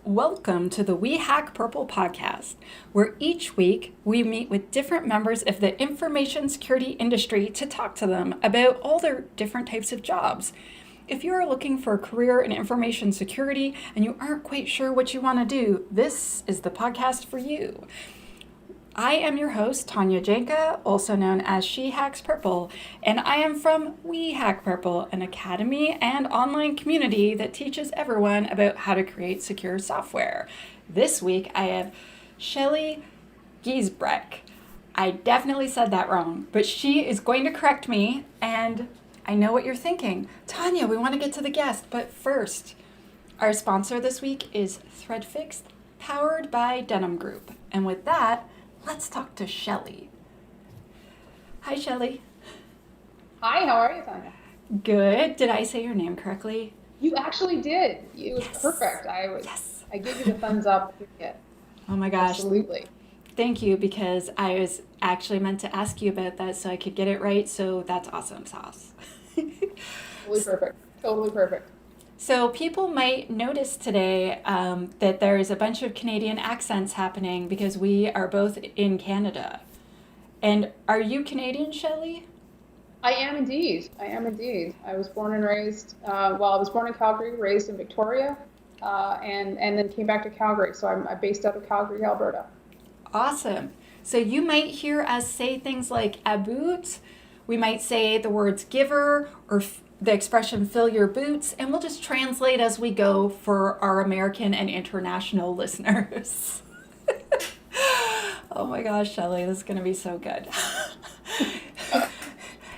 Welcome to the We Hack Purple podcast, where each week we meet with different members of the information security industry to talk to them about all their different types of jobs. If you are looking for a career in information security and you aren't quite sure what you want to do, this is the podcast for you. I am your host, Tanya Janca, also known as She Hacks Purple, and I am from We Hack Purple, an academy and online community that teaches everyone about how to create secure software. This week I have Shelly Giesbrecht. I definitely said that wrong, but she is going to correct me, and I know what you're thinking. Tanya, we want to get to the guest, but first, our sponsor this week is ThreadFix, powered by Denim Group. And with that, let's talk to Shelly. Hi, Shelly. Hi, how are you, Tanya? Good. Did I say your name correctly? You actually did. It was Yes. perfect. Yes. I gave you the thumbs up. Yeah, Oh my gosh. absolutely. Thank you, because I was actually meant to ask you about that so I could get it right. So that's awesome sauce. Totally perfect. Totally perfect. So people might notice today that there is a bunch of Canadian accents happening because we are both in Canada. And are you Canadian, Shelly? I am indeed. I am indeed. I was born and raised, I was born in Calgary, raised in Victoria, and then came back to Calgary. So I'm based out of Calgary, Alberta. Awesome. So you might hear us say things like aboot. We might say the words giver or the expression fill your boots, and we'll just translate as we go for our American and international listeners. Oh my gosh, Shelly, this is going to be so good.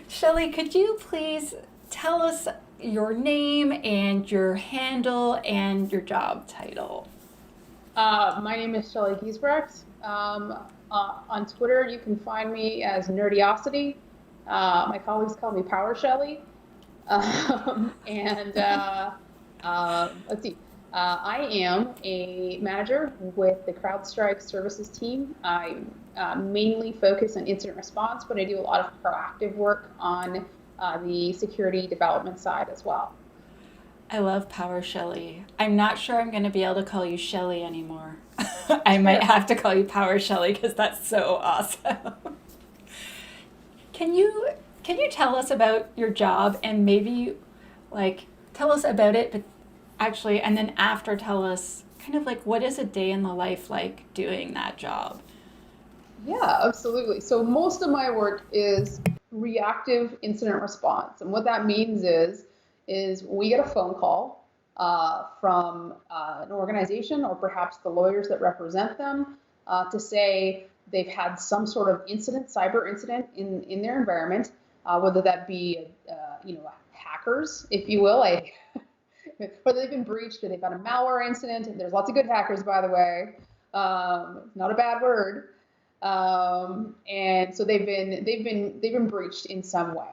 Shelly, could you please tell us your name and your handle and your job title? My name is Shelly Giesbrecht. On Twitter, you can find me as Nerdiosity. My colleagues call me Power Shelly. And let's see. I am a manager with the CrowdStrike services team. I mainly focus on incident response, but I do a lot of proactive work on the security development side as well. I love Power Shelly. I'm not sure I'm going to be able to call you Shelly anymore. I might have to call you Power Shelly because that's so awesome. Can you tell us about your job and maybe like tell us about it, but actually, and then after tell us kind of like what is a day in the life like doing that job? Yeah, absolutely. So most of my work is reactive incident response, and what that means is we get a phone call from an organization or perhaps the lawyers that represent them to say they've had some sort of incident, cyber incident in their environment, whether that be hackers, if you will, whether they've been breached or they've had a malware incident. And there's lots of good hackers, by the way, not a bad word. And so they've been breached in some way.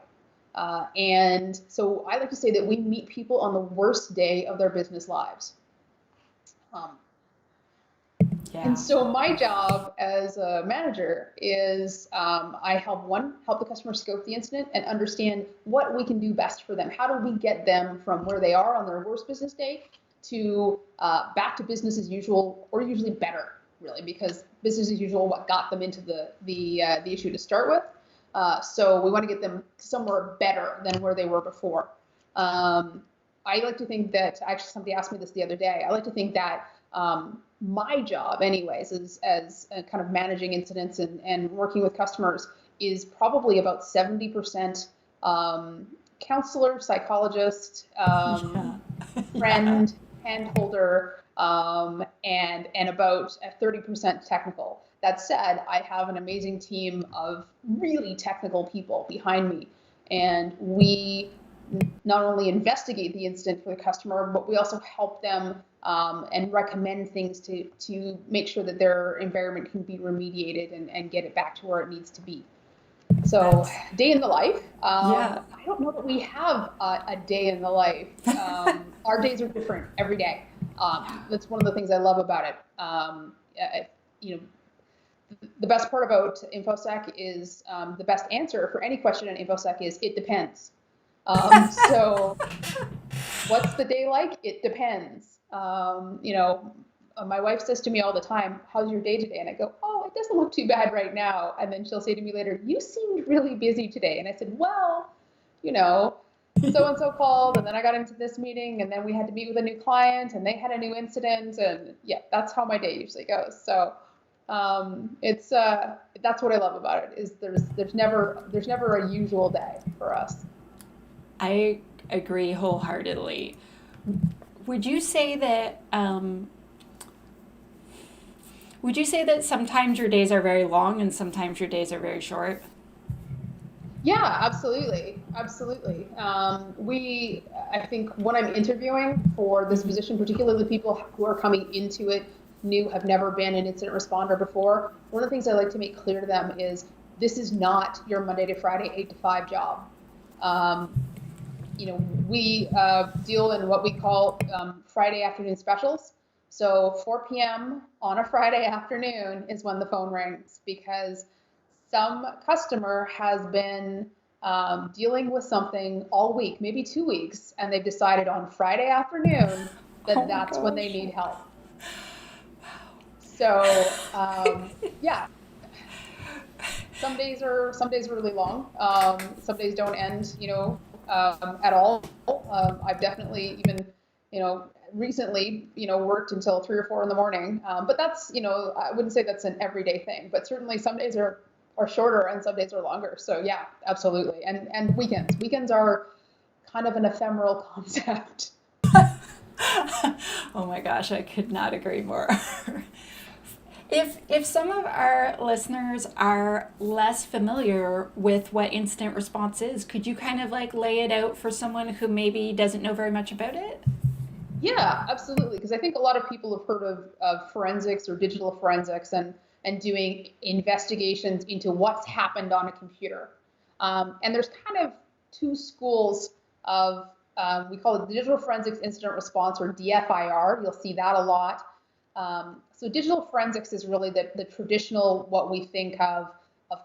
And so I like to say that we meet people on the worst day of their business lives. Um, Yeah. and so my job as a manager is I help the customer scope the incident and understand what we can do best for them. How do we get them from where they are on their worst business day to back to business as usual, or usually better, really, because business as usual what got them into the issue to start with. So we want to get them somewhere better than where they were before. I like to think that, actually somebody asked me this the other day, I like to think that my job anyways as kind of managing incidents and working with customers is probably about 70% counselor, psychologist, Yeah. friend, hand holder, and about 30% technical. That said, I have an amazing team of really technical people behind me, and we not only investigate the incident for the customer, but we also help them and recommend things to make sure that their environment can be remediated and get it back to where it needs to be. So, That's day in the life. yeah. I don't know that we have a day in the life. Our days are different every day. That's one of the things I love about it. You know, the best part about InfoSec is the best answer for any question on InfoSec is it depends. So what's the day like? It depends. my wife says to me all the time, "How's your day today?" And I go, "Oh, it doesn't look too bad right now." And then she'll say to me later, "You seemed really busy today." And I said, "Well, you know, so and so called, and then I got into this meeting, and then we had to meet with a new client, and they had a new incident, and yeah, that's how my day usually goes." So it's that's what I love about it is there's never a usual day for us. I agree wholeheartedly. Would you say that sometimes your days are very long and sometimes your days are very short? Yeah, absolutely, absolutely. I think when I'm interviewing for this Mm-hmm. position, particularly people who are coming into it new, have never been an incident responder before, one of the things I like to make clear to them is this is not your Monday to Friday 8 to 5 job. Um, we deal in what we call Friday afternoon specials. So 4 p.m. on a Friday afternoon is when the phone rings because some customer has been dealing with something all week, maybe 2 weeks, and they've decided on Friday afternoon Oh that my that's when they gosh. need help. So yeah, some days are really long. Some days don't end, at all. I've definitely even, recently, worked until 3 or 4 in the morning. But that's, I wouldn't say that's an everyday thing, but certainly some days are shorter and some days are longer. So yeah, absolutely. And weekends are kind of an ephemeral concept. Oh my gosh, I could not agree more. If some of our listeners are less familiar with what instant response is, could you kind of like lay it out for someone who maybe doesn't know very much about it? Yeah, absolutely. Because I think a lot of people have heard of forensics or digital forensics and doing investigations into what's happened on a computer. And there's kind of two schools of, we call it digital forensics incident response or DFIR. You'll see that a lot. So digital forensics is really the traditional, what we think of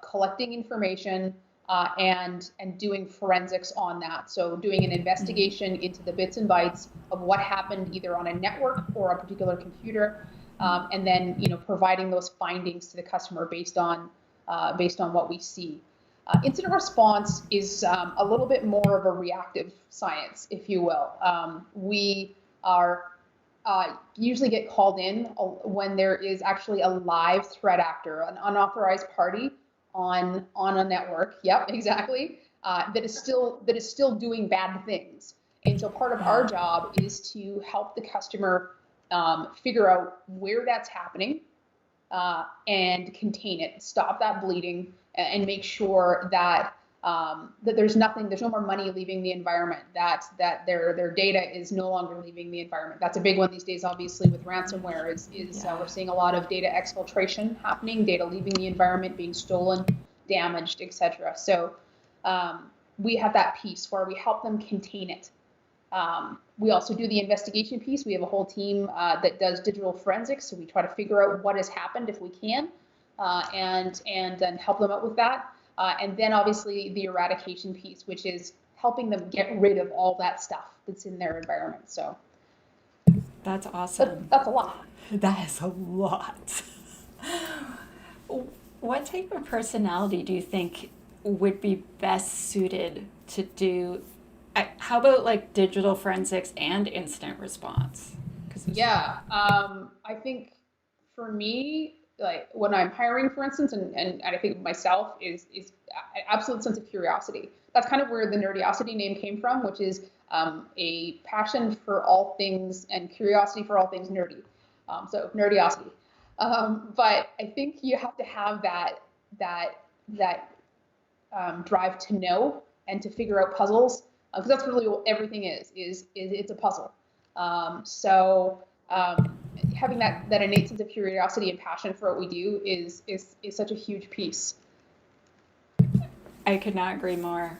collecting information and doing forensics on that. So doing an investigation into the bits and bytes of what happened either on a network or a particular computer, and then providing those findings to the customer based on what we see. Incident response is a little bit more of a reactive science, if you will. We are usually get called in when there is actually a live threat actor, an unauthorized party on a network. Yep, exactly. That is still doing bad things. And so part of our job is to help the customer figure out where that's happening, and contain it, stop that bleeding, and make sure that there's no more money leaving the environment, that their data is no longer leaving the environment. That's a big one these days, obviously, with ransomware. Yeah. We're seeing a lot of data exfiltration happening, data leaving the environment, being stolen, damaged, etc. So we have that piece where we help them contain it. We also do the investigation piece. We have a whole team that does digital forensics, so we try to figure out what has happened if we can, and then help them out with that. And then obviously the eradication piece, which is helping them get rid of all that stuff that's in their environment. So That's that, awesome. that's a lot. That is a lot. What type of personality do you think would be best suited to do? How about like digital forensics and instant response? Because Yeah, I think for me, like when I'm hiring, for instance, and I think myself is an absolute sense of curiosity. That's kind of where the nerdiosity name came from, which is a passion for all things and curiosity for all things nerdy. So nerdiosity. But I think you have to have that drive to know and to figure out puzzles, because that's really what everything is it's a puzzle. So having that innate sense of curiosity and passion for what we do is such a huge piece. I could not agree more.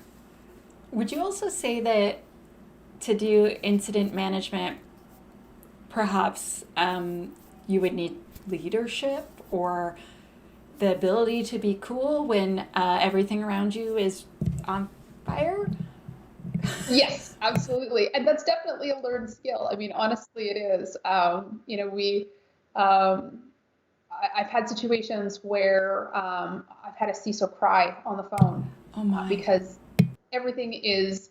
Would you also say that to do incident management, perhaps you would need leadership or the ability to be cool when everything around you is on fire? Yes, absolutely, and that's definitely a learned skill. I mean, honestly, it is. We Um, I've had situations where I've had a CISO cry on the phone Oh my. because everything is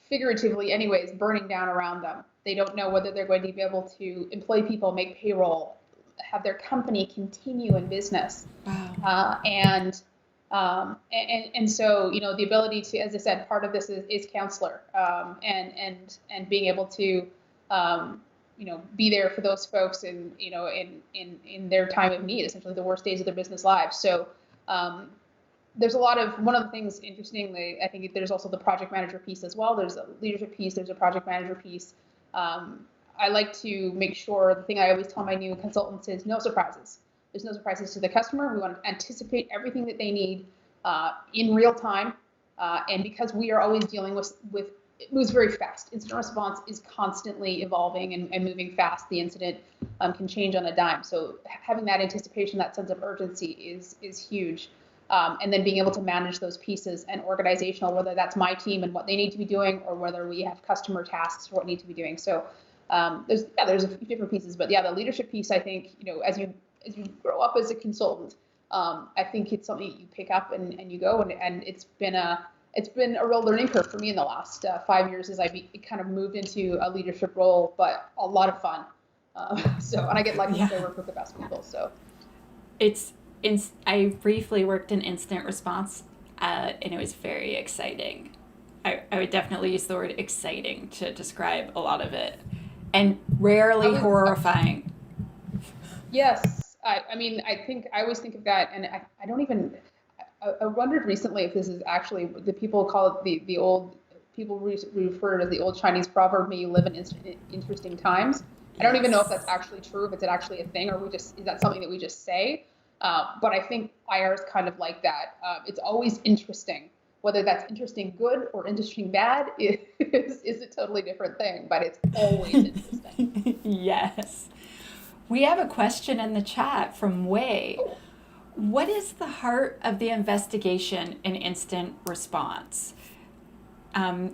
figuratively anyways burning down around them. They don't know whether they're going to be able to employ people, make payroll, have their company continue in business. Wow. And so, the ability to, as I said, part of this is counselor, and being able to, be there for those folks in their time of need, essentially the worst days of their business lives. So, there's one of the things, interestingly, I think there's also the project manager piece as well. There's a leadership piece, there's a project manager piece. I like to make sure, the thing I always tell my new consultants is no surprises. There's no surprises to the customer. We want to anticipate everything that they need in real time. And because we are always dealing with it moves very fast. Incident response is constantly evolving and moving fast. The incident can change on a dime. So having that anticipation, that sense of urgency is huge. And then being able to manage those pieces and organizational, whether that's my team and what they need to be doing, or whether we have customer tasks for what need to be doing. So there's a few different pieces, but the leadership piece, I think, as you grow up as a consultant, I think it's something you pick up and you go, and it's been a real learning curve for me in the last 5 years as kind of moved into a leadership role, but a lot of fun. And I get lucky because I work with the best people. So I briefly worked in incident response, and it was very exciting. I would definitely use the word exciting to describe a lot of it, and rarely horrifying. Yes, I mean, I always think of that, and I don't even. I wondered recently if this is actually, the people call it the old people refer to it as the old Chinese proverb, "May you live in interesting times." I don't even know if that's actually true, if it's actually a thing, or is that something that we just say? But I think IR is kind of like that. It's always interesting. Whether that's interesting good or interesting bad is a totally different thing, but it's always interesting. Yes. We have a question in the chat from Wei. Oh, What is the heart of the investigation in instant response? Um,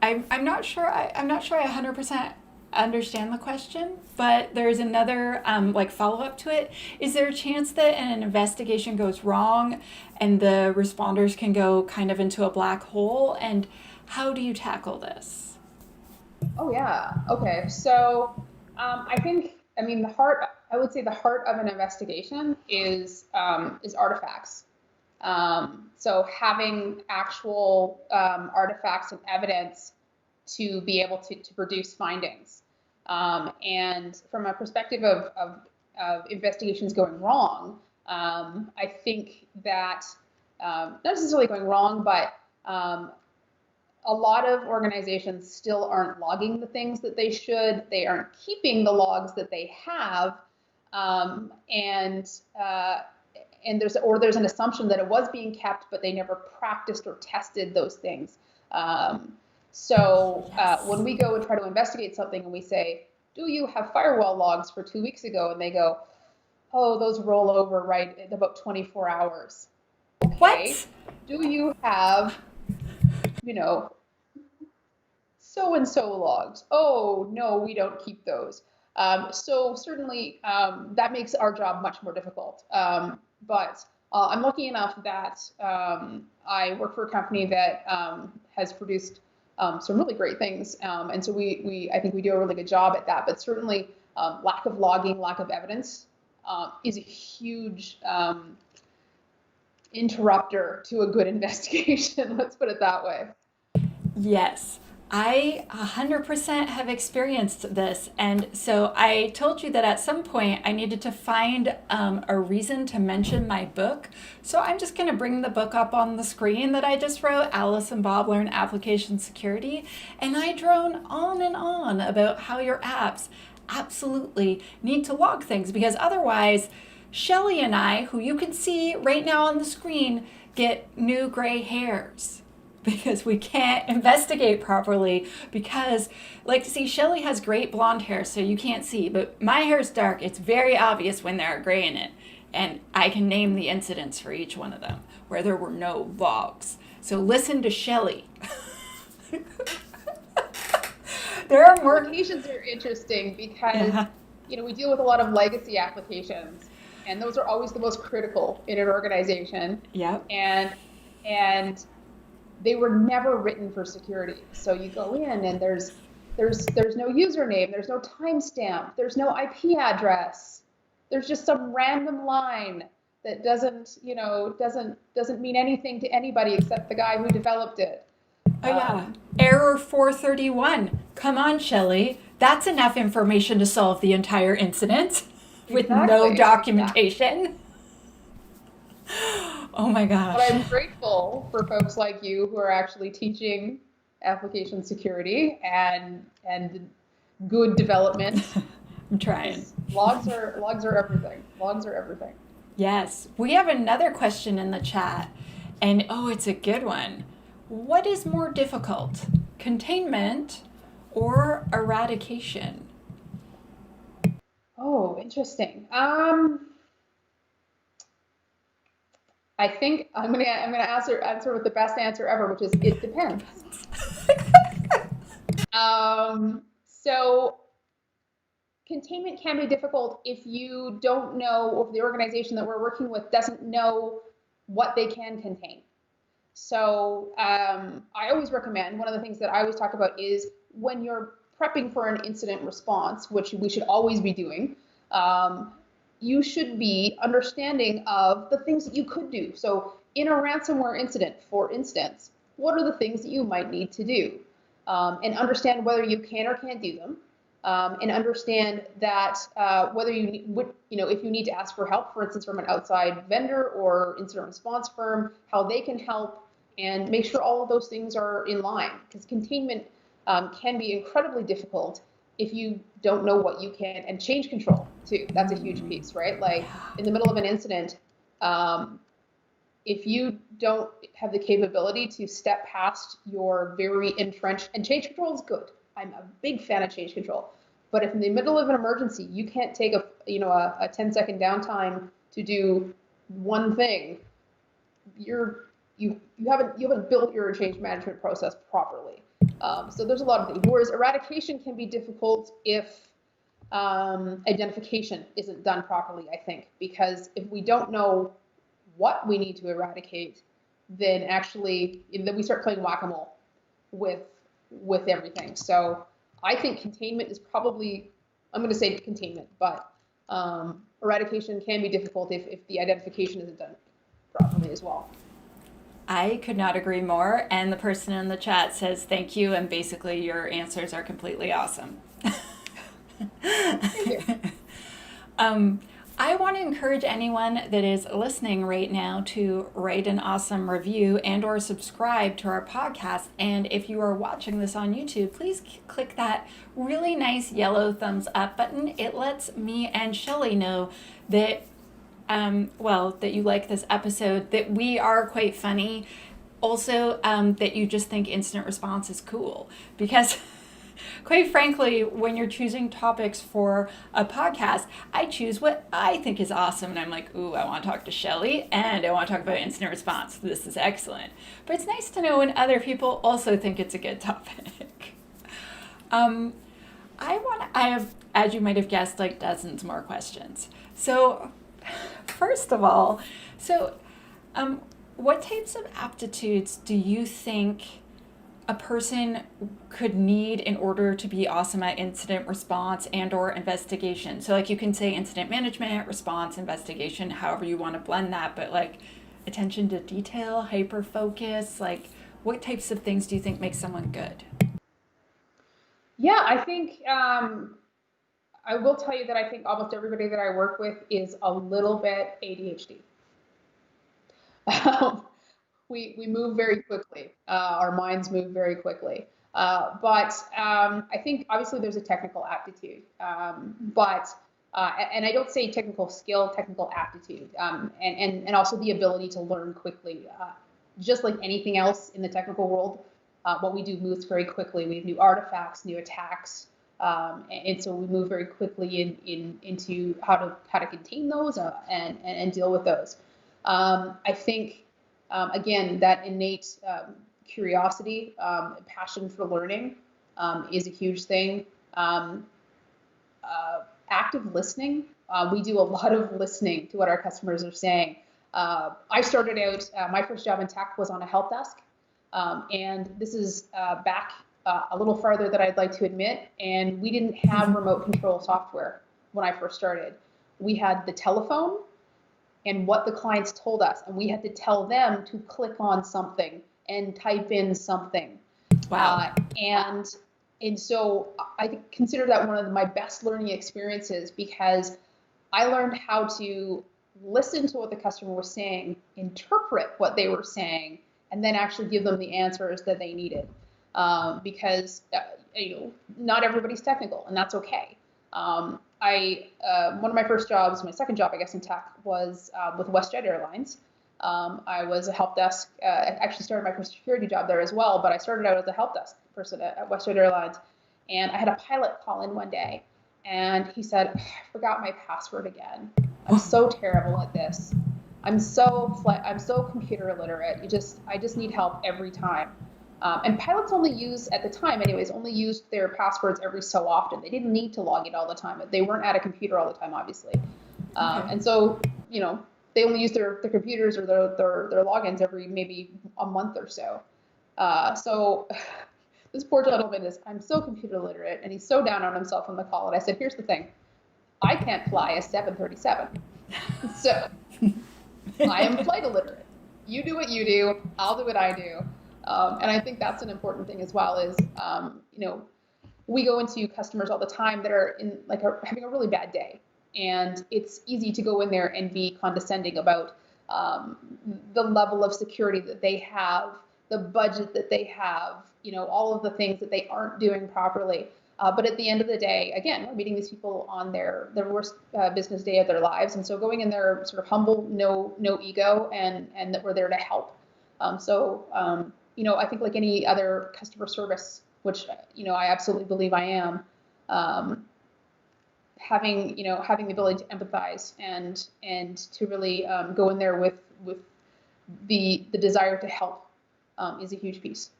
I'm not sure. I'm not sure I 100% understand the question, but there's another follow up to it. Is there a chance that an investigation goes wrong and the responders can go kind of into a black hole? And how do you tackle this? oh yeah. Okay. So I mean, I would say the heart of an investigation is artifacts. So having actual artifacts and evidence to be able to produce findings. And from a perspective of investigations going wrong, I think that not necessarily going wrong, but a lot of organizations still aren't logging the things that they should. They aren't keeping the logs that they have, and there's an assumption that it was being kept, but they never practiced or tested those things. When we go and try to investigate something and we say, "Do you have firewall logs for 2 weeks ago?" and they go, "Oh, those roll over right in about 24 hours." Okay. What? Do you have, you know, so and so logs? Oh, no, we don't keep those. So certainly that makes our job much more difficult. But I'm lucky enough that I work for a company that has produced some really great things. And so I think we do a really good job at that. But certainly lack of logging, lack of evidence is a huge interrupter to a good investigation. Let's put it that way. Yes, I 100% have experienced this. And so I told you that at some point I needed to find a reason to mention my book. So I'm just going to bring the book up on the screen that I just wrote, Alice and Bob Learn Application Security. And I drone on and on about how your apps absolutely need to log things, because otherwise, Shelly and I, who you can see right now on the screen, get new gray hairs because we can't investigate properly. Because, like, see, Shelly has great blonde hair, so you can't see, but my hair's dark. It's very obvious when there are gray in it. And I can name the incidents for each one of them where there were no logs. So listen to Shelly. There are more. Applications are interesting because Yeah. we deal with a lot of legacy applications, and those are always the most critical in an organization. Yep. And and they were never written for security. So you go in and there's no username, there's no timestamp, there's no IP address. There's just some random line that doesn't mean anything to anybody except the guy who developed it. Oh, yeah. Error 431. Come on, Shelly. That's enough information to solve the entire incident with no Exactly. documentation. Oh my gosh. But I'm grateful for folks like you who are actually teaching application security and good development. I'm trying. Logs are everything. Logs are everything. Yes. We have another question in the chat, and oh, it's a good one. What is more difficult, containment or eradication? Oh, interesting. I think I'm gonna answer with the best answer ever, which is it depends. So containment can be difficult if you don't know, or if the organization that we're working with doesn't know what they can contain. So I always recommend, one of the things that I always talk about is when you're prepping for an incident response, which we should always be doing, you should be understanding of the things that you could do. So in a ransomware incident, for instance, what are the things that you might need to do? And understand whether you can or can't do them. And understand that whether you would, if you need to ask for help, for instance, from an outside vendor or incident response firm, how they can help, and make sure all of those things are in line. Because containment can be incredibly difficult if you don't know what you can, and change control too. That's a huge piece, right? Like in the middle of an incident, if you don't have the capability to step past your very entrenched, and change control is good. I'm a big fan of change control. But if in the middle of an emergency, you can't take a 10-second downtime to do one thing, you haven't built your change management process properly. So there's a lot of things. Whereas eradication can be difficult if identification isn't done properly, I think, because if we don't know what we need to eradicate, then we start playing whack-a-mole with everything. So I think containment is probably, I'm going to say containment, but eradication can be difficult if the identification isn't done properly as well. I could not agree more. And the person in the chat says thank you, and basically your answers are completely awesome. Thank you. I want to encourage anyone that is listening right now to write an awesome review and or subscribe to our podcast. And if you are watching this on YouTube, please click that really nice yellow thumbs up button. It lets me and Shelly know that that you like this episode, that we are quite funny. Also, that you just think incident response is cool. Because quite frankly, when you're choosing topics for a podcast, I choose what I think is awesome. And I'm like, ooh, I want to talk to Shelly and I want to talk about incident response. This is excellent. But it's nice to know when other people also think it's a good topic. I have, as you might have guessed, like dozens more questions. So first of all, what types of aptitudes do you think a person could need in order to be awesome at incident response and or investigation? So like you can say incident management, response, investigation, however you want to blend that, but like attention to detail, hyper focus, like what types of things do you think make someone good? Yeah, I think I will tell you that I think almost everybody that I work with is a little bit ADHD. We move very quickly. Our minds move very quickly. But I think obviously there's a technical aptitude, and I don't say technical skill, technical aptitude, and also the ability to learn quickly. Just like anything else in the technical world, what we do moves very quickly. We have new artifacts, new attacks, and so we move very quickly into how to contain those and deal with those. I think. Again, that innate curiosity, passion for learning is a huge thing. Active active listening. We do a lot of listening to what our customers are saying. I started out, my first job in tech was on a help desk. And this is back a little farther than I'd like to admit. And we didn't have remote control software when I first started. We had the telephone and what the clients told us. And we had to tell them to click on something and type in something. Wow. And so I consider that one of my best learning experiences, because I learned how to listen to what the customer was saying, interpret what they were saying, and then actually give them the answers that they needed. Because not everybody's technical, and that's okay. One of my first jobs, my second job, I guess, in tech was with WestJet Airlines. I was a help desk. I actually started my first security job there as well, but I started out as a help desk person at WestJet Airlines. And I had a pilot call in one day, and he said, "I forgot my password again. I'm so terrible at this. I'm so computer illiterate. I just need help every time." And pilots only used their passwords every so often. They didn't need to log in all the time. They weren't at a computer all the time, obviously. And so, they only use their computers or their logins every maybe a month or so. So this poor gentleman I'm so computer literate, and he's so down on himself on the call. And I said, "Here's the thing. I can't fly a 737. So I am flight illiterate. You do what you do. I'll do what I do." And I think that's an important thing as well is, we go into customers all the time that are having a really bad day. And it's easy to go in there and be condescending about the level of security that they have, the budget that they have, all of the things that they aren't doing properly. But at the end of the day, again, we're meeting these people on their worst business day of their lives. And so going in there sort of humble, no ego, and that we're there to help. I think like any other customer service, which, I absolutely believe I am, having the ability to empathize and to really go in there with the desire to help is a huge piece.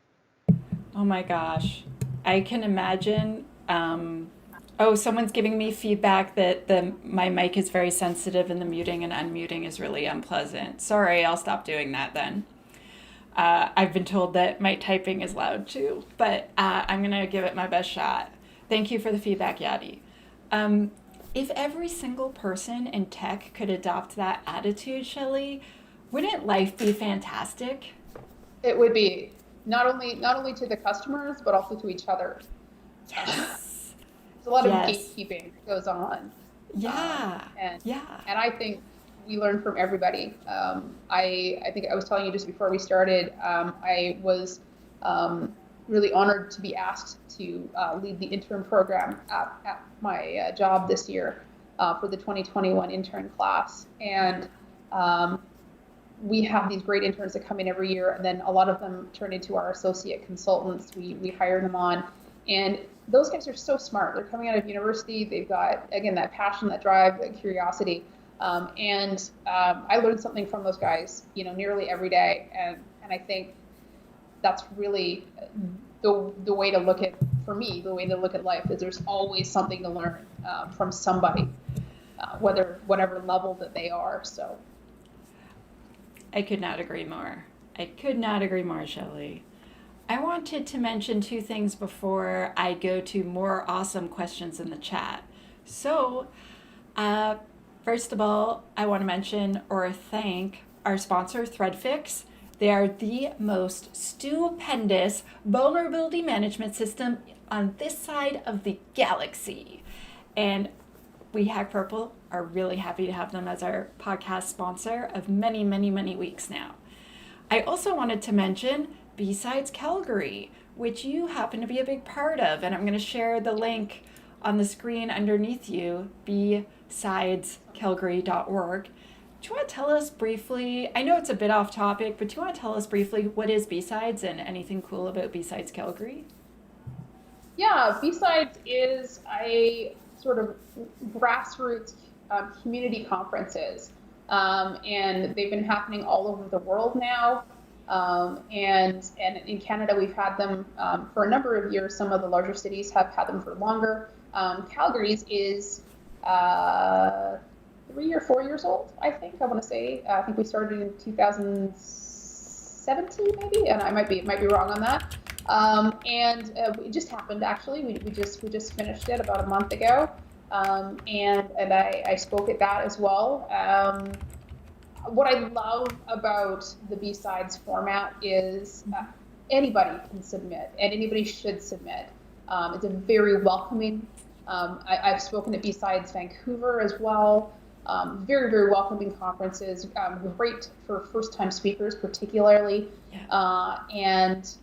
Oh my gosh. I can imagine. Someone's giving me feedback that my mic is very sensitive and the muting and unmuting is really unpleasant. Sorry, I'll stop doing that then. I've been told that my typing is loud too, but I'm going to give it my best shot. Thank you for the feedback, Yadi. If every single person in tech could adopt that attitude, Shelly, wouldn't life be fantastic? It would be. Not only to the customers, but also to each other. Yes. There's a lot of gatekeeping that goes on. Yeah. And I think we learn from everybody. I think I was telling you just before we started, I was really honored to be asked to lead the intern program at my job this year for the 2021 intern class. And we have these great interns that come in every year, and then a lot of them turn into our associate consultants. We hire them on, and those guys are so smart. They're coming out of university. They've got, again, that passion, that drive, that curiosity. And I learned something from those guys, nearly every day. And I think that's really the way to look at, for me, the way to look at life is there's always something to learn from somebody, whatever level that they are. So. I could not agree more. Shelly. I wanted to mention two things before I go to more awesome questions in the chat. So, first of all, I want to mention or thank our sponsor, ThreadFix. They are the most stupendous vulnerability management system on this side of the galaxy. And we Hack Purple are really happy to have them as our podcast sponsor of many, many, many weeks now. I also wanted to mention B-Sides Calgary, which you happen to be a big part of. And I'm going to share the link on the screen underneath you, bsidescalgary.org. Do you want to tell us briefly, I know it's a bit off topic, but do you want to tell us briefly what is B-Sides and anything cool about B-Sides Calgary? Yeah, B-Sides is a sort of grassroots community conferences. And they've been happening all over the world now. And in Canada, we've had them for a number of years. Some of the larger cities have had them for longer. Calgary's is 3 or 4 years old, I think. I want to say. I think we started in 2017, maybe, and I might be wrong on that. And it just happened actually. We just finished it about a month ago, and I spoke at that as well. What I love about the B-Sides format is anybody can submit and anybody should submit. It's a very welcoming. I've spoken at B-Sides Vancouver as well. Very, very welcoming conferences, great for first-time speakers particularly, and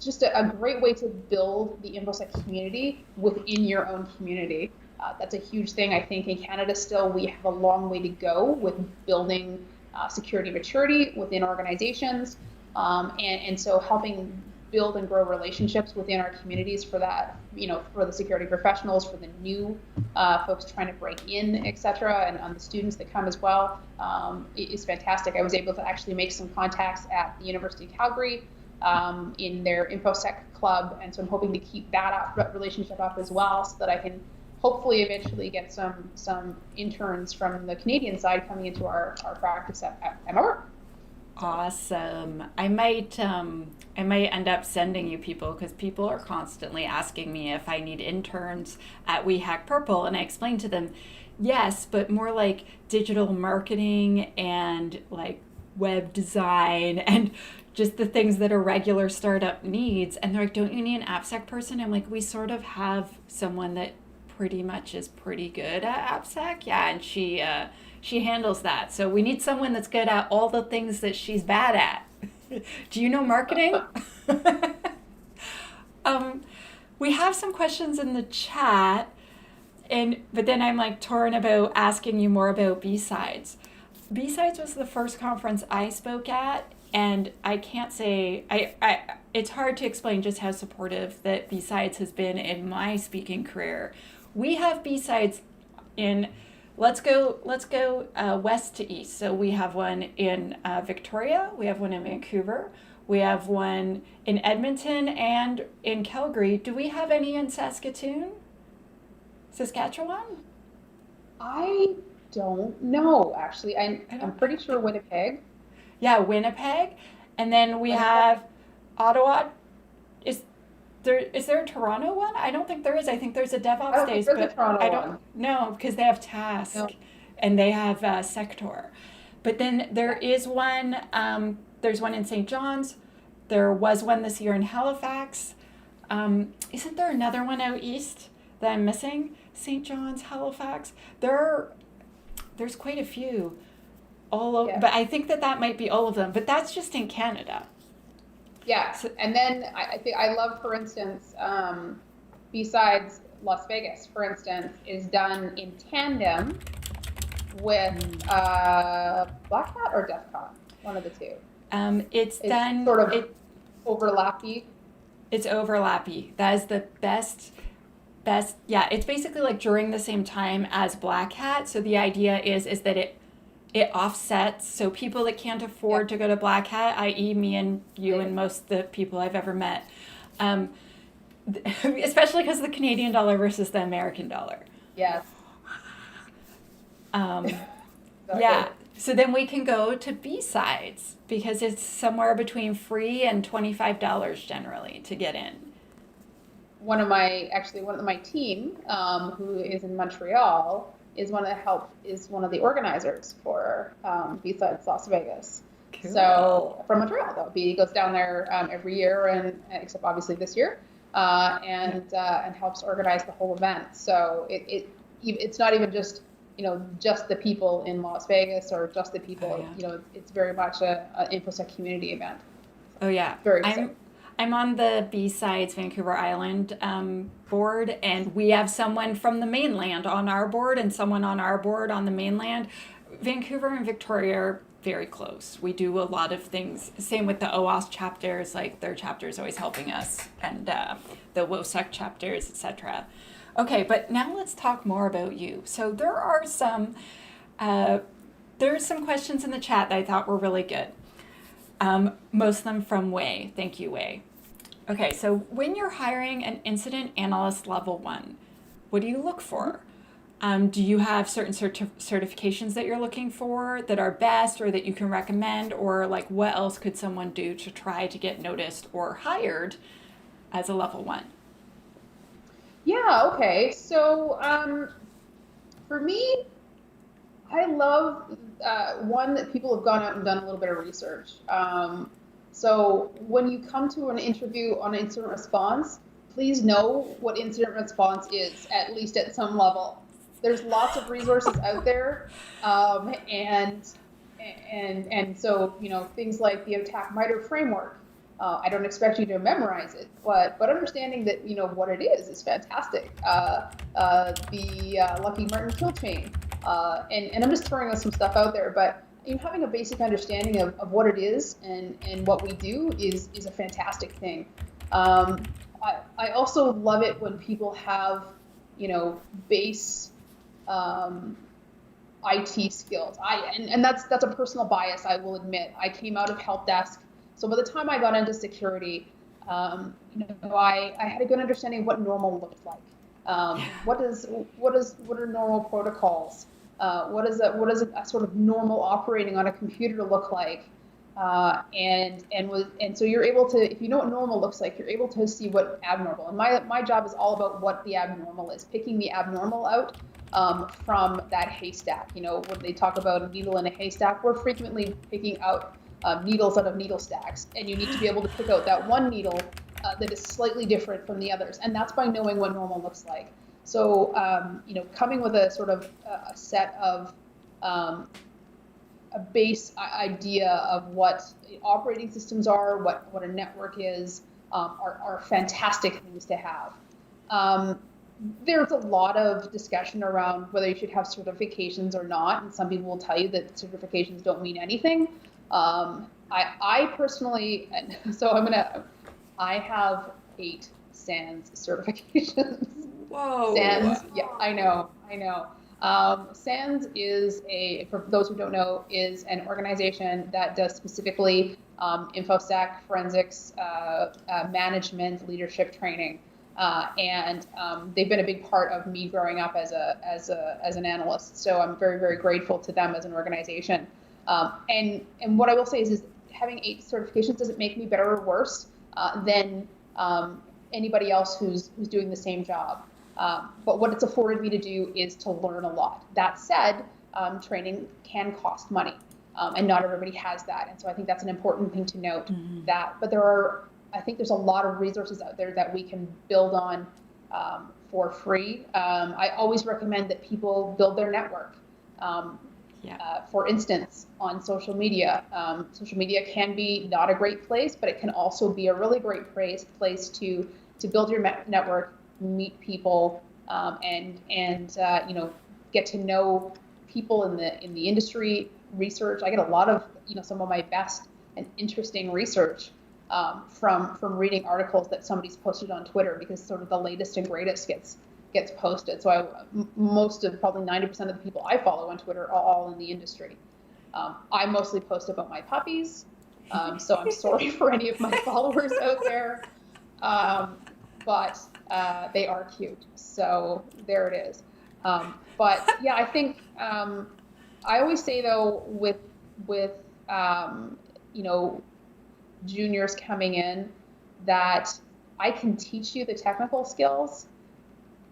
just a great way to build the InfoSec community within your own community. That's a huge thing. I think in Canada still we have a long way to go with building security maturity within organizations, and so helping build and grow relationships within our communities for that, for the security professionals, for the new folks trying to break in, et cetera, and on the students that come as well, is fantastic. I was able to actually make some contacts at the University of Calgary in their InfoSec club, and so I'm hoping to keep that relationship up as well, so that I can hopefully eventually get some interns from the Canadian side coming into our practice at my work. Awesome. I might end up sending you people, because people are constantly asking me if I need interns at We Hack Purple, and I explain to them, yes, but more like digital marketing and like web design and just the things that a regular startup needs. And they're like, don't you need an AppSec person? I'm like, we sort of have someone that pretty much is pretty good at AppSec. Yeah, and she handles that. So we need someone that's good at all the things that she's bad at. Do you know marketing? We have some questions in the chat, but then I'm like torn about asking you more about B-Sides. B-Sides was the first conference I spoke at, and I can't say, it's hard to explain just how supportive that B-Sides has been in my speaking career. We have B-Sides in, let's go west to east. So we have one in Victoria, we have one in Vancouver, we have one in Edmonton and in Calgary. Do we have any in Saskatoon? Saskatchewan? I don't know, actually. I'm pretty sure Winnipeg. Yeah, Winnipeg. And then we have Ottawa. Is there a Toronto one? I don't think there is. I think there's a DevOps Days, but I don't know, because they have Task and they have Sector. But then there is one. There's one in St. John's. There was one this year in Halifax. Isn't there another one out east that I'm missing? St. John's, Halifax. There's quite a few. But I think that might be all of them. But that's just in Canada. Yeah, and then I think I love, for instance, B-Sides Las Vegas, for instance, is done in tandem with Black Hat or Deaf Con, one of the two. It's done sort of overlappy. It's overlappy. That is the best. Yeah, it's basically like during the same time as Black Hat. So the idea is that it offsets, so people that can't afford to go to Black Hat, i.e. me and you and most of the people I've ever met, especially because of the Canadian dollar versus the American dollar. Yes. Yeah, so then we can go to B-Sides, because it's somewhere between free and $25 generally to get in. One of my team, who is in Montreal, is one of the organizers for B-Sides Las Vegas. Cool. So from Montreal, though, he goes down there every year, and except obviously this year, and helps organize the whole event. So it's not even just just the people in Las Vegas or just the people. It's very much an InfoSec community event. Oh yeah, very exciting. I'm on the B-Sides Vancouver Island board, and we have someone from the mainland on our board and someone on our board on the mainland. Vancouver and Victoria are very close. We do a lot of things. Same with the OWASP chapters, like their chapters always helping us, and the WOSEC chapters, etc. Okay, but now let's talk more about you. So there's some questions in the chat that I thought were really good. Most of them from Wei. Thank you, Wei. Okay, so when you're hiring an incident analyst level 1, what do you look for? Do you have certain certifications that you're looking for that are best or that you can recommend, or like what else could someone do to try to get noticed or hired as a level one? Yeah, okay. So for me, I love one that people have gone out and done a little bit of research. So when you come to an interview on incident response, please know what incident response is, at least at some level. There's lots of resources out there, and so things like the attack MITRE framework. I don't expect you to memorize it, but understanding that what it is fantastic. The Lucky Martin kill chain. And I'm just throwing some stuff out there, but having a basic understanding of what it is and what we do is a fantastic thing. I also love it when people have, base IT skills. And that's a personal bias, I will admit. I came out of help desk, so by the time I got into security, I had a good understanding of what normal looked like. What are normal protocols? What does a sort of normal operating on a computer look like? And so you're able to, if you know what normal looks like, you're able to see what abnormal. And my job is all about what the abnormal is, picking the abnormal out from that haystack. When they talk about a needle in a haystack, we're frequently picking out needles out of needle stacks, and you need to be able to pick out that one needle that is slightly different from the others, and that's by knowing what normal looks like. So, coming with a sort of a set of a base idea of what operating systems are, what a network is, are fantastic things to have. There's a lot of discussion around whether you should have certifications or not, and some people will tell you that certifications don't mean anything. I personally, so I have 8 SANS certifications. Whoa. SANS, yeah, I know. SANS is for those who don't know, is an organization that does specifically InfoSec, forensics, management, leadership training. And they've been a big part of me growing up as an analyst. So I'm very, very grateful to them as an organization. And what I will say is having 8 certifications doesn't make me better or worse than anybody else who's doing the same job. But what it's afforded me to do is to learn a lot. That said, training can cost money, and not everybody has that. And so I think that's an important thing to note. Mm-hmm. But I think there's a lot of resources out there that we can build on for free. I always recommend that people build their network. For instance, on social media. Social media can be not a great place, but it can also be a really great place to build your network, meet people, and get to know people in the industry. Research. I get a lot of some of my best and interesting research from reading articles that somebody's posted on Twitter, because sort of the latest and greatest gets posted. So most of probably 90% of the people I follow on Twitter are all in the industry. I mostly post about my puppies, so I'm sorry for any of my followers out there, but they are cute. So there it is. But yeah, I think I always say though with juniors coming in that I can teach you the technical skills.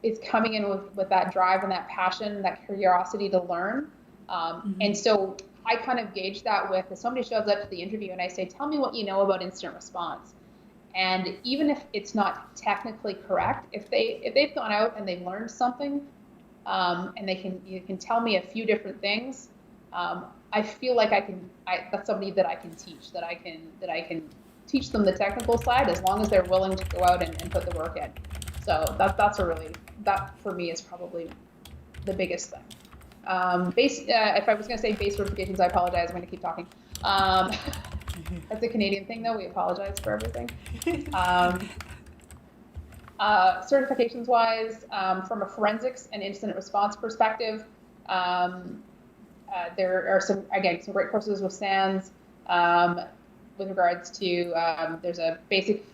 It's coming in with that drive and that passion, that curiosity to learn. And so I kind of gauge that with, if somebody shows up to the interview and I say, tell me what you know about incident response. And even if it's not technically correct, if they've gone out and they've learned something, and you can tell me a few different things, I feel like that's somebody that I can teach, that I can teach them the technical side, as long as they're willing to go out and put the work in. So that for me is probably the biggest thing. If I was going to say base certifications, I apologize. I'm going to keep talking. That's a Canadian thing, though. We apologize for everything. Certifications wise, from a forensics and incident response perspective, there are some great courses with SANS. With regards to, there's a basic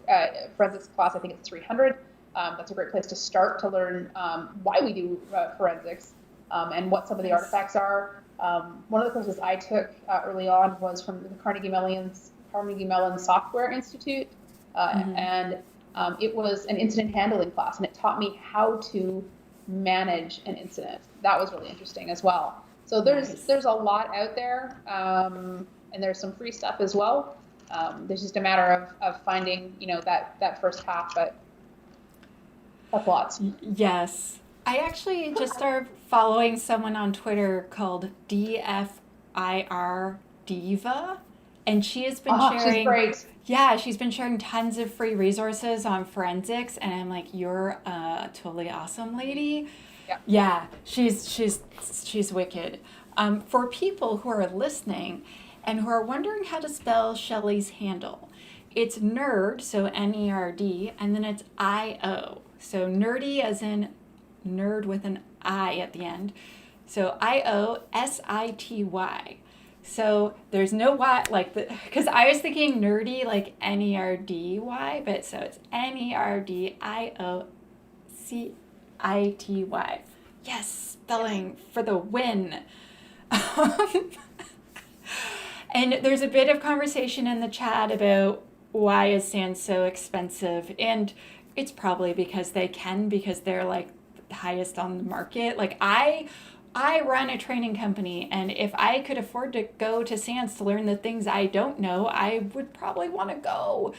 forensics class, I think it's 300. That's a great place to start to learn why we do forensics. and what some of the Nice. artifacts are. One of the courses I took early on was from the Carnegie Mellon Software Institute, Mm-hmm. and it was an incident handling class, and it taught me how to manage an incident. That was really interesting as well. So Nice. there's a lot out there, and there's some free stuff as well. There's just a matter of finding, that first path, but that's lots. Yes. I actually just started following someone on Twitter called DFIR Diva, and she has been She's sharing, great. yeah, she's been sharing tons of free resources on forensics, and I'm like, you're a totally awesome lady. Yeah. Yeah, she's wicked. For people who are listening and who are wondering how to spell Shelly's handle, it's nerd, so NERD, and then it's IO. So nerdy as in nerd with an I at the end. So IOSITY. So there's no Y, like the, because I was thinking nerdy like NERDY, but so it's NERDIOCITY. Yes, Yes. spelling for the win. And there's a bit of conversation in the chat about why is sand so expensive, and it's probably because they're like the highest on the market. Like I run a training company, and if I could afford to go to SANS to learn the things I don't know, I would probably want to go.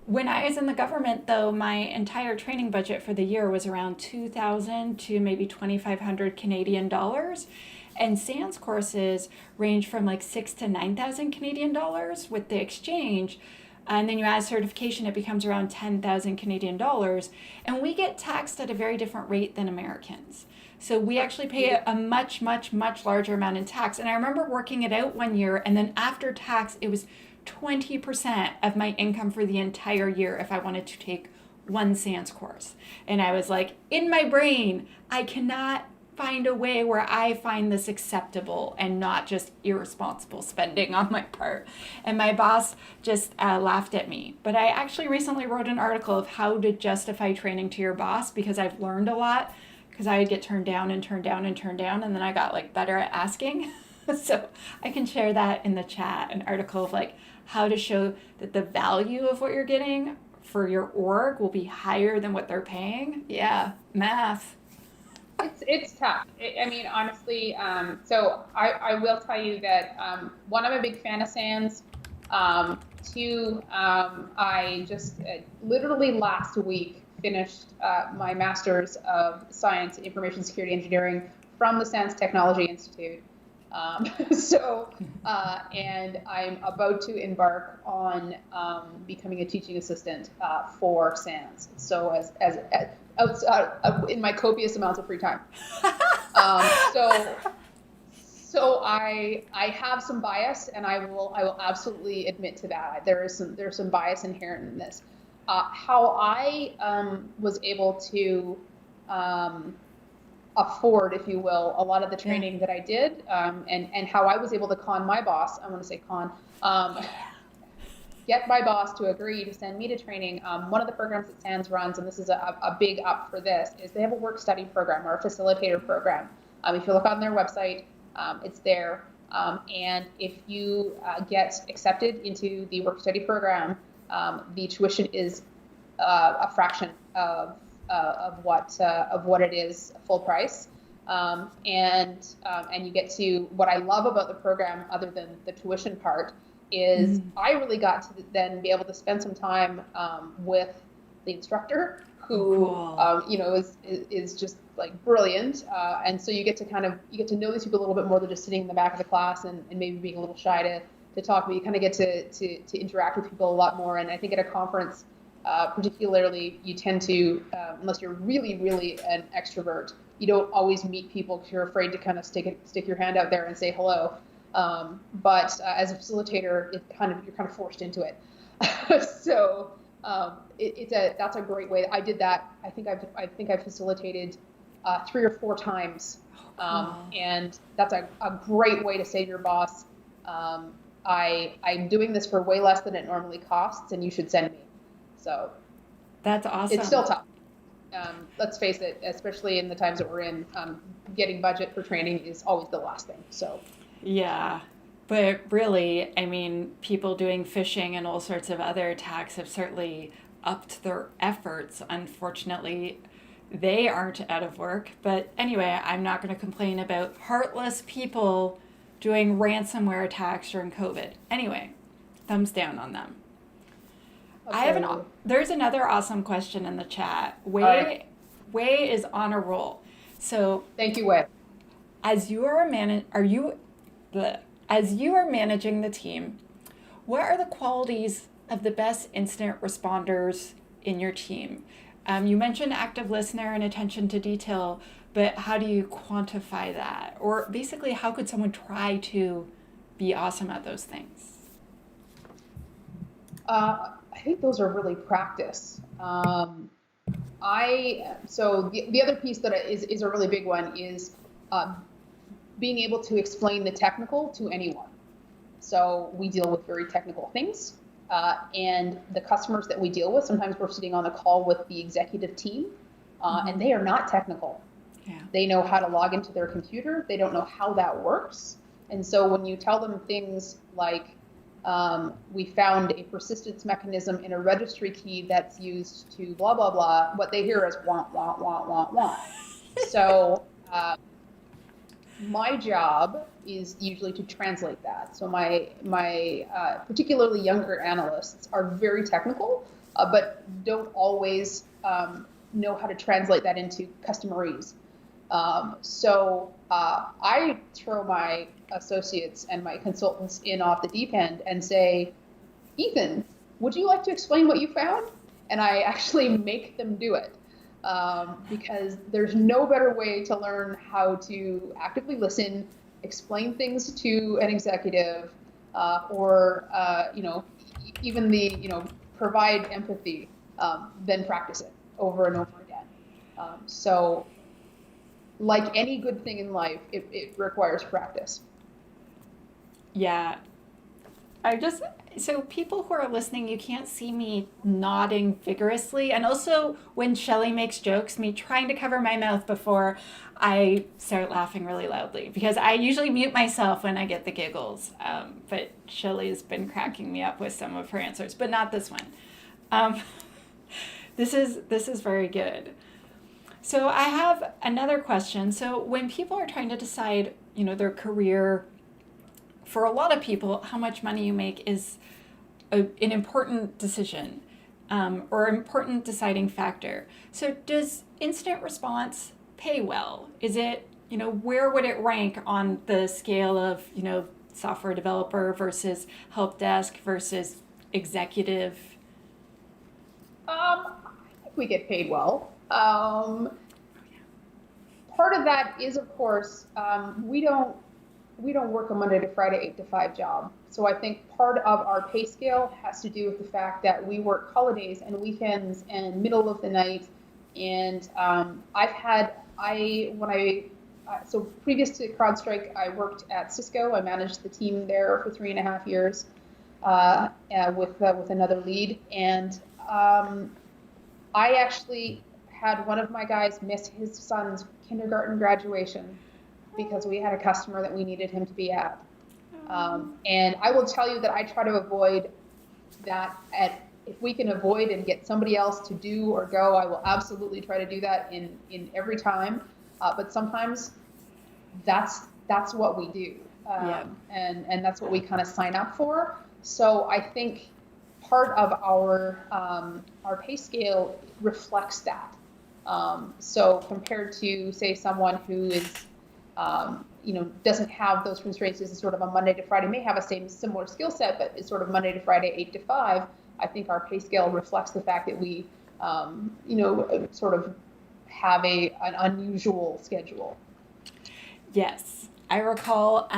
When I was in the government, though, my entire training budget for the year was around 2,000 to maybe 2,500 Canadian dollars. And SANS courses range from like 6 to 9,000 Canadian dollars with the exchange. And then you add certification, it becomes around 10,000 Canadian dollars. And we get taxed at a very different rate than Americans. So we actually pay a much, much, much larger amount in tax. And I remember working it out one year, and then after tax, it was 20% of my income for the entire year if I wanted to take one SANS course. And I was like, in my brain, I cannot find a way where I find this acceptable and not just irresponsible spending on my part. And my boss just laughed at me. But I actually recently wrote an article of how to justify training to your boss, because I've learned a lot, because I would get turned down and turned down and turned down, and then I got like better at asking. So I can share that in the chat, an article of like how to show that the value of what you're getting for your org will be higher than what they're paying. Yeah, math. It's tough. I mean, honestly, so I will tell you that, one, I'm a big fan of SANS. Two, I just literally last week finished my Master's of Science in Information Security Engineering from the SANS Technology Institute. And I'm about to embark on becoming a teaching assistant for SANS. So as in my copious amounts of free time. Um, so so I have some bias, and I will absolutely admit to that. There's some bias inherent in this. How I was able to afford, if you will, a lot of the Yeah. training that I did, and how I was able to con my boss. I want to say con. Get my boss to agree to send me to training. One of the programs that SANS runs, and this is a big up for this, is they have a work study program or a facilitator program. If you look on their website, it's there. And if you get accepted into the work study program, the tuition is a fraction of what it is full price. And you get to, what I love about the program, other than the tuition part, is I really got to then be able to spend some time with the instructor, who Cool. is just like brilliant, and so you get to know these people a little bit more than just sitting in the back of the class and maybe being a little shy to talk, but you kind of get to interact with people a lot more. And I think at a conference, particularly, you tend to, unless you're really, really an extrovert, you don't always meet people because you're afraid to kind of stick your hand out there and say hello. But as a facilitator, you're kind of forced into it. So that's a great way. I did that. I think I've facilitated 3 or 4 times, Cool. and that's a great way to say to your boss, I'm doing this for way less than it normally costs, and you should send me. So That's it's still awesome. tough. let's face it, especially in the times that we're in, getting budget for training is always the last thing. So Yeah. But really, I mean, people doing phishing and all sorts of other attacks have certainly upped their efforts. Unfortunately, they aren't out of work. But anyway, I'm not going to complain about heartless people doing ransomware attacks during COVID. Anyway, thumbs down on them. absolutely. There's another awesome question in the chat. All right. Way is on a roll. So Thank you, Wei. as you are as you are managing the team, what are the qualities of the best incident responders in your team? You mentioned active listener and attention to detail, but how do you quantify that? Or basically, how could someone try to be awesome at those things? I think those are really practice. So the other piece that is a really big one is being able to explain the technical to anyone. So we deal with very technical things, and the customers that we deal with, sometimes we're sitting on a call with the executive team, and they are not technical. Yeah. They know how to log into their computer. They don't know how that works. And so when you tell them things like, we found a persistence mechanism in a registry key that's used to blah, blah, blah, what they hear is wah, wah, wah, wah, wah. So my job is usually to translate that. So my particularly younger analysts are very technical, but don't always know how to translate that into customerese. So I throw my associates and my consultants in off the deep end and say, Ethan, would you like to explain what you found? And I actually make them do it, because there's no better way to learn how to actively listen, explain things to an executive, or even provide empathy, than practice it over and over again. So like any good thing in life, it requires practice. Yeah. So people who are listening, you can't see me nodding vigorously. And also when Shelly makes jokes, me trying to cover my mouth before I start laughing really loudly, because I usually mute myself when I get the giggles. But Shelly's been cracking me up with some of her answers, but not this one. This is very good. So I have another question. So when people are trying to decide, their career, for a lot of people, how much money you make is an important decision, or important deciding factor. So does incident response pay well? Is it, where would it rank on the scale of, software developer versus help desk versus executive? I think we get paid well. Part of that is, of course, we don't work a Monday to Friday 8 to 5 job. So I think part of our pay scale has to do with the fact that we work holidays and weekends and middle of the night. And so previous to CrowdStrike, I worked at Cisco. I managed the team there for 3.5 years with another lead. And I actually had one of my guys miss his son's kindergarten graduation because we had a customer that we needed him to be at. And I will tell you that I try to avoid that. If we can avoid and get somebody else to do or go, I will absolutely try to do that in every time. But sometimes that's what we do. And that's what we kind of sign up for. So I think part of our pay scale reflects that. So compared to, say, someone who is, doesn't have those constraints, is sort of a Monday to Friday, may have a similar skill set, but it's sort of Monday to Friday, 8 to 5. I think our pay scale reflects the fact that we, sort of have an unusual schedule. Yes. I recall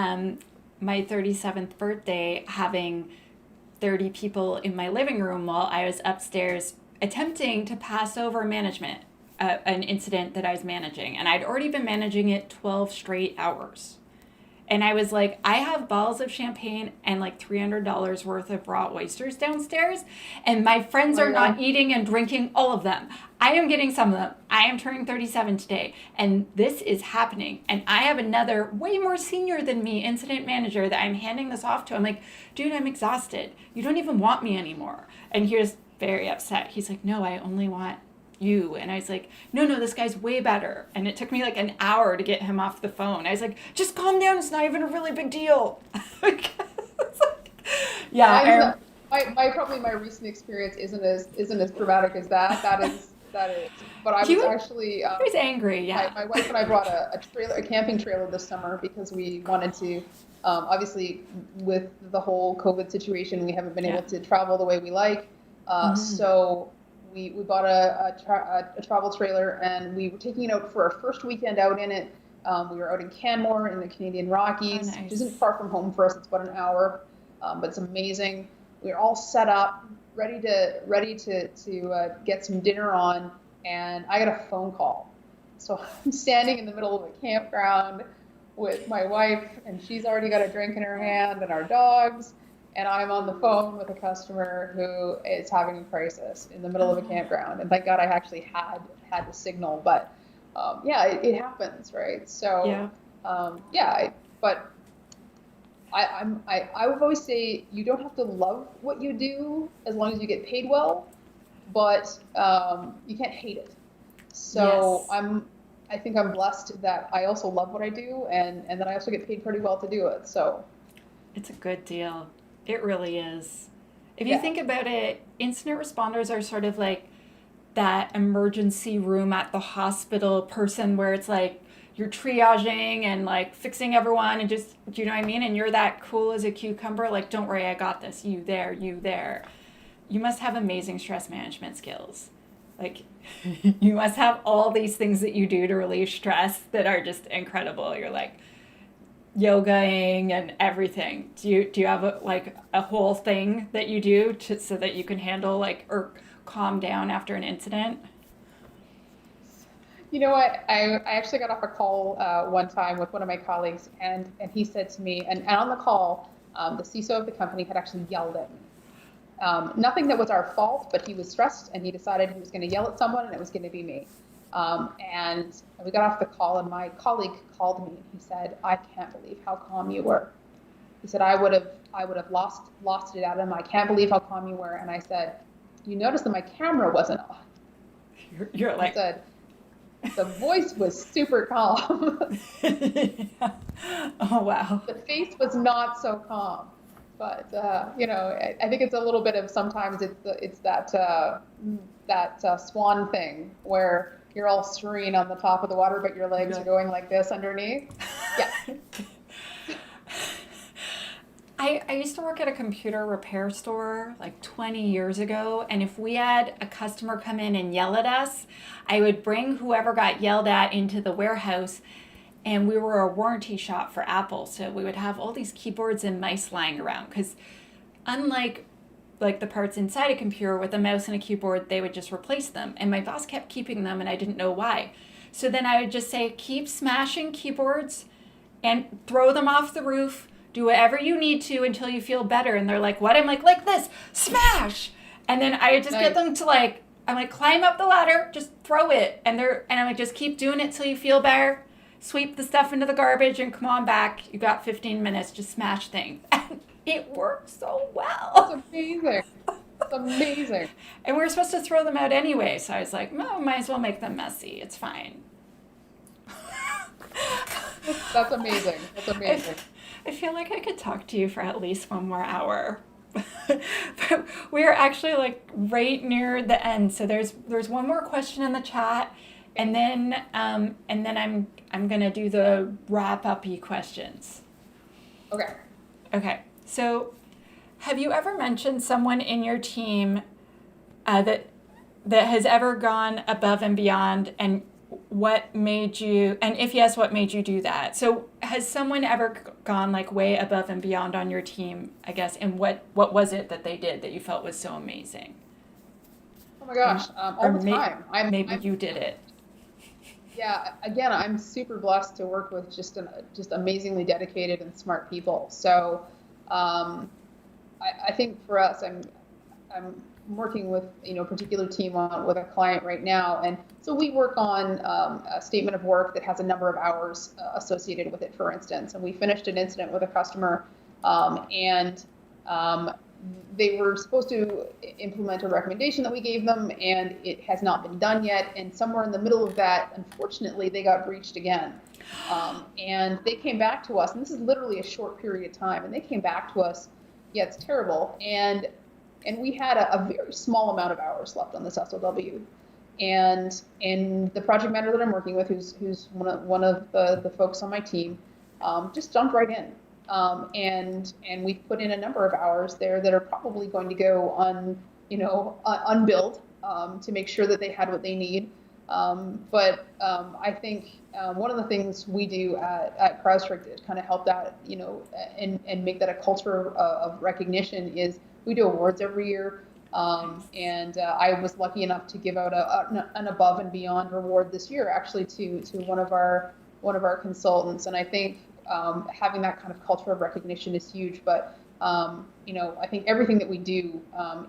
my 37th birthday having 30 people in my living room while I was upstairs attempting to pass over management, an incident that I was managing. And I'd already been managing it 12 straight hours. And I was like, I have bottles of champagne and like $300 worth of raw oysters downstairs, and my friends Oh are my not God. eating and drinking all of them. I am getting some of them. I am turning 37 today, and this is happening. And I have another way more senior than me incident manager that I'm handing this off to. I'm like, dude, I'm exhausted. You don't even want me anymore. And he was very upset. He's like, no, I only want you. And I was like, no, this guy's way better. And it took me like an hour to get him off the phone. I was like, just calm down. It's not even a really big deal. Yeah. Probably my recent experience isn't as dramatic as that. That is. But I He was was, actually he was angry. Yeah. my wife and I brought a camping trailer this summer because we wanted to, obviously with the whole COVID situation, we haven't been able to travel the way we like. So we bought a travel trailer, and we were taking it out for our first weekend out in it. We were out in Canmore in the Canadian Rockies, Oh, nice. which isn't far from home for us. It's about an hour, but it's amazing. We were all set up, ready to get some dinner on, and I got a phone call. So I'm standing in the middle of a campground with my wife, and she's already got a drink in her hand, and our dogs, and I'm on the phone with a customer who is having a crisis in the middle of a campground. And thank God I actually had the signal, but yeah, it happens, right? So Yeah. but I would always say you don't have to love what you do as long as you get paid well, but you can't hate it. So Yes. I think I'm blessed that I also love what I do, and that I also get paid pretty well to do it. So It's a good deal. It really is. If you yeah, think about it, incident responders are sort of like that emergency room at the hospital person where it's like you're triaging and like fixing everyone and just, do you know what I mean? And you're that cool as a cucumber, like, don't worry, I got this. You there, you there. You must have amazing stress management skills. Like, you must have all these things that you do to relieve stress that are just incredible. You're like, yogaing and everything. Do you have a whole thing that you do so that you can handle like or calm down after an incident? you know what? I actually got off a call one time with one of my colleagues, and he said to me, and on the call, the CISO of the company had actually yelled at me. Nothing that was our fault, but he was stressed, and he decided he was going to yell at someone, and it was going to be me. And we got off the call, and my colleague called me, and he said, "I can't believe how calm you were." He said, "I would have lost it out of him. I can't believe how calm you were." And I said, "You noticed that my camera wasn't on." You're He like, said, "The voice was super calm. yeah. Oh wow. The face was not so calm." But I think it's a little bit of sometimes it's that swan thing where you're all serene on the top of the water, but your legs are going like this underneath. Yeah. I used to work at a computer repair store like 20 years ago, and if we had a customer come in and yell at us, I would bring whoever got yelled at into the warehouse, and we were a warranty shop for Apple, so we would have all these keyboards and mice lying around because unlike like the parts inside a computer with a mouse and a keyboard, they would just replace them, and my boss kept keeping them and I didn't know why. So then I would just say, keep smashing keyboards and throw them off the roof. Do whatever you need to until you feel better. And they're like, what? I'm like this, smash. And then I would just get them to I'm like, climb up the ladder, just throw it. And I'm like, just keep doing it till you feel better. Sweep the stuff into the garbage and come on back. You got 15 minutes, just smash things. And it worked so That's well. amazing. That's amazing. And we were supposed to throw them out anyway. So I was like, no, might as well make them messy. It's fine. That's amazing. That's amazing. I feel like I could talk to you for at least one more hour. But we're actually like right near the end. So there's one more question in the chat, and then I'm gonna do the wrap up-y questions. Okay. Okay. So have you ever mentioned someone in your team that has ever gone above and beyond, and what made you, and if yes, what made you do that? So has someone ever gone like way above and beyond on your team, I guess, and what was it that they did that you felt was so amazing? Oh my gosh. All Or the time. maybe you did it. Yeah, again, I'm super blessed to work with just amazingly dedicated and smart people. So, um, I think for us, I'm working with a particular team on with a client right now, and so we work on a statement of work that has a number of hours associated with it, for instance. And we finished an incident with a customer, and um, they were supposed to implement a recommendation that we gave them, and it has not been done yet. And somewhere in the middle of that, unfortunately, they got breached again. And they came back to us, and this is literally a short period of time, and they came back to us, yeah, it's terrible. And we had a very small amount of hours left on this SOW. And the project manager that I'm working with, who's one of the folks on my team, just jumped right in. And we've put in a number of hours there that are probably going to go unbilled, to make sure that they had what they need. But I think one of the things we do at CrowdStrike that kind of helped out, and make that a culture of recognition is we do awards every year. And I was lucky enough to give out an above and beyond reward this year, actually, to one of our consultants. And I think having that kind of culture of recognition is huge. But I think everything that we do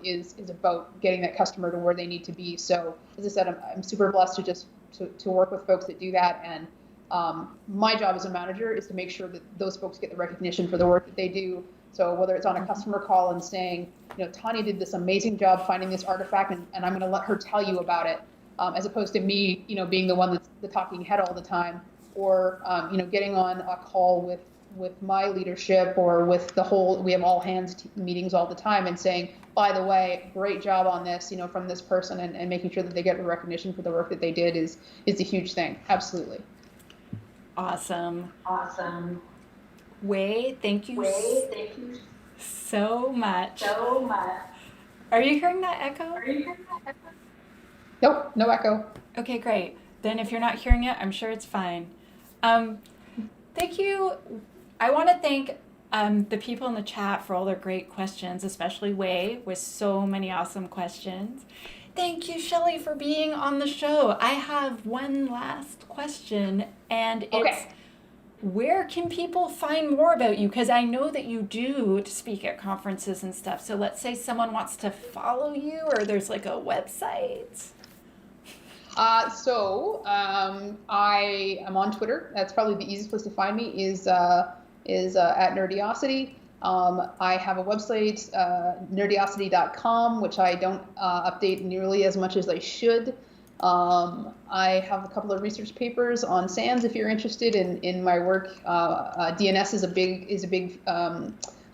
is about getting that customer to where they need to be. So as I said, I'm super blessed to work with folks that do that. And my job as a manager is to make sure that those folks get the recognition for the work that they do. So whether it's on a customer call and saying, Tanya did this amazing job finding this artifact, and I'm going to let her tell you about it, as opposed to me, being the one that's the talking head all the time, or getting on a call with my leadership or with we have all hands meetings all the time, and saying, by the way, great job on this, from this person, and making sure that they get the recognition for the work that they did is a huge thing. Absolutely. Awesome. Awesome. Wei, thank you Thank you so much. so much. Are you hearing that echo? Are you hearing that? Nope, no echo. Okay, great. Then if you're not hearing it, I'm sure it's fine. Thank you. I want to thank the people in the chat for all their great questions, especially Wei with so many awesome questions. Thank you, Shelly, for being on the show. I have one last question, and it's Okay. where can people find more about you? Because I know that you do speak at conferences and stuff. So let's say someone wants to follow you, or there's like a website. I am on Twitter. That's probably the easiest place to find me is at Nerdiosity. I have a website, nerdiosity.com, which I don't update nearly as much as I should. I have a couple of research papers on SANS if you're interested in my work. DNS is a big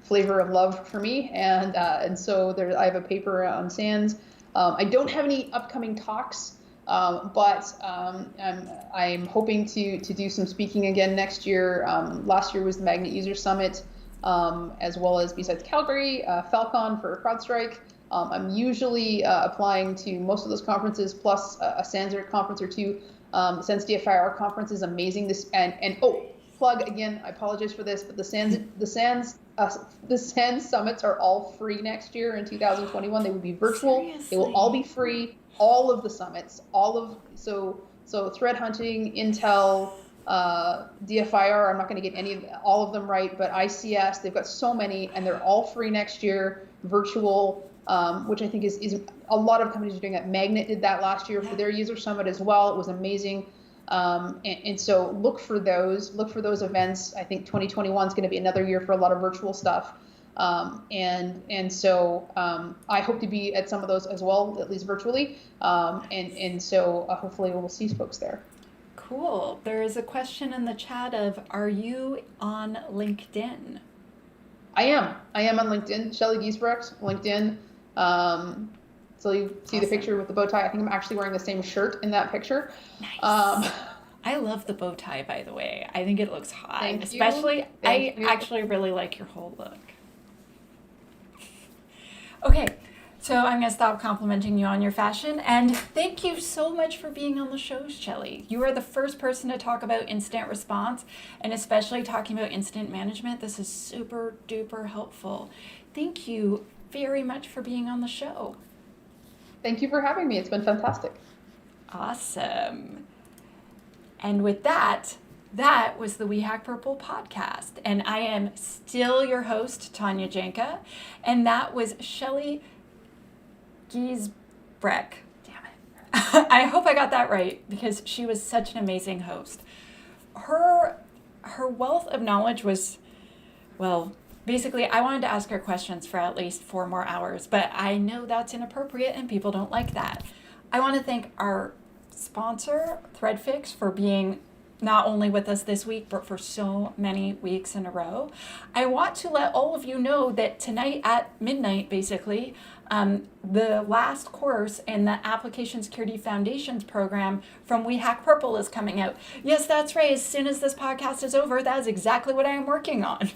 flavor of love for me, and so I have a paper on SANS. I don't have any upcoming talks. But I'm hoping to do some speaking again next year. Last year was the Magnet User Summit, as well as, besides Calgary, Falcon for CrowdStrike. I'm usually applying to most of those conferences, plus a SANS conference or two. SANS DFIR conference is amazing. Plug again. I apologize for this, but the SANS summits are all free next year in 2021. They will be virtual. Seriously? They will all be free. All of the summits, so threat hunting, Intel, DFIR. I'm not going to get all of them right, but ICS. They've got so many, and they're all free next year, virtual, which I think is a lot of companies are doing that. Magnet did that last year for their user summit as well. It was amazing. And so look for those events. I think 2021 is going to be another year for a lot of virtual stuff. So I hope to be at some of those as well, at least virtually. So hopefully we'll see folks there. Cool. There is a question in the chat of, are you on LinkedIn? I am on LinkedIn, Shelly Giesbrecht, LinkedIn. So you see Awesome. the picture with the bow tie. I think I'm actually wearing the same shirt in that picture. Nice. I love the bow tie, by the way. I think it looks hot. Thank you. Especially, Thank I you. actually really like your whole look. Okay, so I'm going to stop complimenting you on your fashion, and thank you so much for being on the show, Shelly. You are the first person to talk about incident response, and especially talking about incident management. This is super duper helpful. Thank you very much for being on the show. Thank you for having me. It's been fantastic. Awesome. And with that, that was the We Hack Purple podcast. And I am still your host, Tanya Janca. And that was Shelly Giesbrecht. Damn it. I hope I got that right because she was such an amazing host. Her wealth of knowledge was, well, basically, I wanted to ask her questions for at least 4 more hours, but I know that's inappropriate and people don't like that. I want to thank our sponsor, Threadfix, for being not only with us this week, but for so many weeks in a row. I want to let all of you know that tonight at midnight, basically, the last course in the Application Security Foundations program from We Hack Purple is coming out. Yes, that's right. As soon as this podcast is over, that is exactly what I am working on.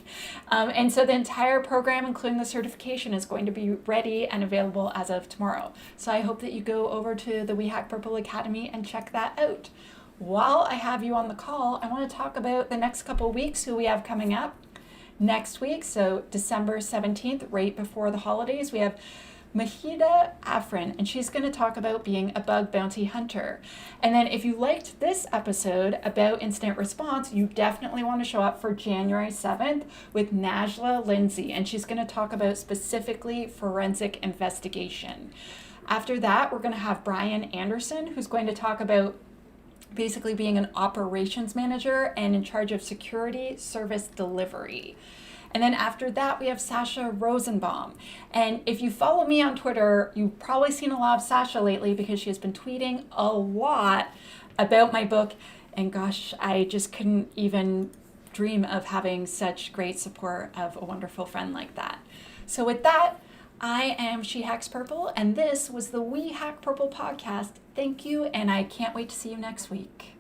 And so the entire program, including the certification, is going to be ready and available as of tomorrow. So I hope that you go over to the We Hack Purple Academy and check that out. While I have you on the call, I want to talk about the next couple of weeks, who we have coming up next week. So December 17th, right before the holidays, we have Mahida Afrin, and she's going to talk about being a bug bounty hunter. And then if you liked this episode about incident response, you definitely want to show up for January 7th with Najla Lindsay, and she's going to talk about specifically forensic investigation. After that, we're going to have Brian Anderson, who's going to talk about basically being an operations manager and in charge of security service delivery. And then after that, we have Sasha Rosenbaum. And if you follow me on Twitter, you've probably seen a lot of Sasha lately because she has been tweeting a lot about my book. And gosh, I just couldn't even dream of having such great support of a wonderful friend like that. So with that, I am She Hacks Purple, and this was the We Hack Purple podcast. Thank you, and I can't wait to see you next week.